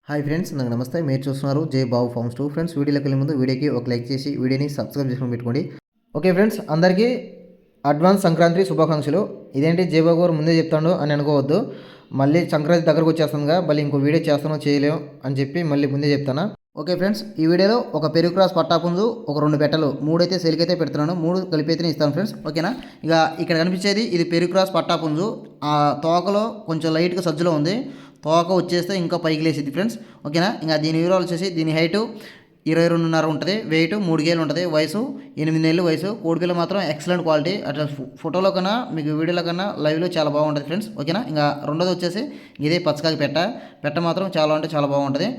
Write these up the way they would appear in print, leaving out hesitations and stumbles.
Hi friends, నాకు నమస్తే. మీరు చూస్తున్నారు జై బాబు ఫార్మ్స్ 2. ఫ్రెండ్స్, వీడియోలోకి వెళ్ళే ముందు వీడియోకి ఒక లైక్ చేసి వీడియోని సబ్స్క్రైబ్ చేసుకొని పెట్టుకోండి. ఓకే ఫ్రెండ్స్, అందరికీ అడ్వాన్స్ సంక్రాంతి శుభాకాంక్షలు. ఇదేంటి జై బాబు గారు ముందే చెప్తాడు అని అనుకోవద్దు. మళ్ళీ సంక్రాంతి దగ్గరకు వచ్చేస్తుందిగా, మళ్ళీ ఇంకో వీడియో చేస్తానో చేయలేము అని చెప్పి మళ్ళీ ముందే చెప్తాను. ఓకే ఫ్రెండ్స్, ఈ వీడియోలో ఒక పెరుగు క్రాస్ పట్టాపుంజు, ఒక 2 పెట్టలు, 3 అయితే సేల్కైతే పెడుతున్నాను. 3 కలిపి అయితే ఇస్తాను ఫ్రెండ్స్. ఓకేనా? ఇక ఇక్కడ కనిపించేది ఇది పెరుగు క్రాస్ పట్టాపుంజు. ఆ తోకలో కొంచెం లైట్గా సజ్జలో ఉంది. తోక వచ్చేస్తే ఇంకా పైకి లేసిద్ది ఫ్రెండ్స్. ఓకేనా? ఇంకా దీని వివరాలు వచ్చేసి దీని హైటు 22.5 ఉంటుంది, వెయిట్ 3 కేలు ఉంటుంది, వయసు 8 నెలలు వయసు. కోడిపిల్ల మాత్రం ఎక్సలెంట్ క్వాలిటీ. అట్లా ఫోటోలో కన్నా మీకు వీడియోలో కన్నా లైవ్లో చాలా బాగుంటుంది ఫ్రెండ్స్. ఓకేనా? ఇంకా రెండోది వచ్చేసి ఇదే పచ్చకాకి పెట్ట మాత్రం చాలా అంటే చాలా బాగుంటుంది.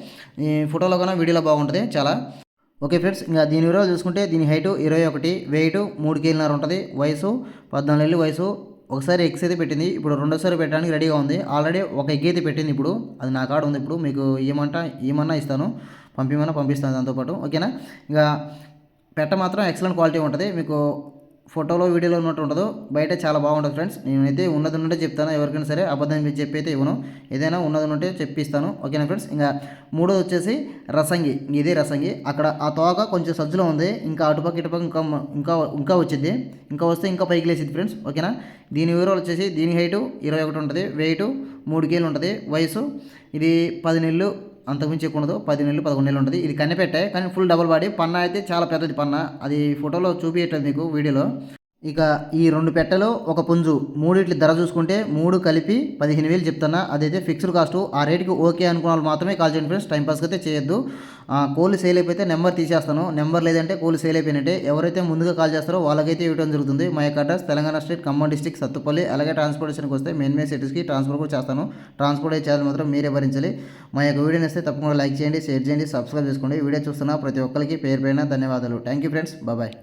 ఈ ఫోటోలో కన్నా వీడియోలో బాగుంటుంది చాలా. ఓకే ఫ్రెండ్స్, ఇంకా దీని వివరాలు చూసుకుంటే దీని హైటు 21, వెయిట్ 3 కేలున్నర ఉంటుంది, వయసు 14 నెలలు వయసు. ఒకసారి ఎగ్స్ అయితే పెట్టింది, ఇప్పుడు రెండోసారి పెట్టడానికి రెడీగా ఉంది. ఆల్రెడీ ఒక ఎగ్ అయితే పెట్టింది, ఇప్పుడు అది నా కాడ ఉంది. ఇప్పుడు మీకు ఏమన్నా ఇస్తాను, పంపిస్తాను దాంతోపాటు. ఓకేనా? ఇక పెట్ట మాత్రం ఎక్సలెంట్ క్వాలిటీ ఉంటుంది. మీకు ఫోటోలో వీడియోలో ఉన్నట్టు ఉండదు, బయట చాలా బాగుంటుంది ఫ్రెండ్స్. నేనైతే ఉన్నది ఉన్నట్టే చెప్తాను, ఎవరికైనా సరే అబద్ధం చెప్పి అయితే ఇవ్వను. ఏదైనా ఉన్నది ఉన్నట్టే చెప్పిస్తాను. ఓకేనా ఫ్రెండ్స్? ఇంకా మూడోది వచ్చేసి రసంగి. ఇదే రసంగి. అక్కడ ఆ తోక కొంచెం సజ్జలో ఉంది, ఇంకా అటుపక్క ఇటుపక్క ఇంకా వచ్చింది. ఇంకా వస్తే ఇంకా పైకి లేసిద్ది ఫ్రెండ్స్. ఓకేనా? దీని వివరాలు వచ్చేసి దీని హైటు 21 ఉంటుంది, వెయిట్ 3 కేలు ఉంటుంది, వయసు ఇది 10 నెలలు, అంతకుమించి ఎక్కువ ఉండదు. 10 నెలలు 11 నెలలు ఉంటుంది. ఇది కన్నెపెట్టే, కానీ ఫుల్ డబుల్ బాడీ. పన్నా అయితే చాలా పెద్దది పన్న, అది ఫోటోలో చూపించట్లేదు మీకు వీడియోలో. ఇక ఈ 2 పెట్టెలు ఒక పుంజు, మూడిట్ల ధర చూసుకుంటే 3 కలిపి 15,000 చెప్తున్నా. అదైతే ఫిక్స్డ్ కాస్ట్. ఆ రేటుకి ఓకే అనుకున్న వాళ్ళు మాత్రమే కాల్ చేయండి ఫ్రెండ్స్. టైంపాస్కి అయితే చేయొద్దు. కోళ్ళు సేల్ అయిపోతే నెంబర్ తీసేస్తాను. నెంబర్ లేదంటే కోళ్ళు సేల్ అయిపోయినట్టే. ఎవరైతే ముందుగా కాల్ చేస్తారో వాళ్ళకైతే ఇవ్వడం జరుగుతుంది. మా యొక్క address Telangana state, Khammam district, Sathupalli. అలాగే ట్రాన్స్పోర్టేషన్కి వస్తే మెయిన్ సిటీస్కి ట్రాన్స్ఫర్ కూడా చేస్తాను. ట్రాన్స్పోర్ట్ అయ్యే ఛార్జ్ మాత్రం మీరే భరించాలి. మా యొక్క వీడియోని వస్తే తప్పకుండా లైక్ చేయండి, షేర్ చేయండి, సబ్స్క్రైబ్ చేసుకోండి. వీడియో చూస్తున్న ప్రతి ఒక్కరికి పేరు పైన ధన్యవాదాలు. Thank you friends. బాయ్.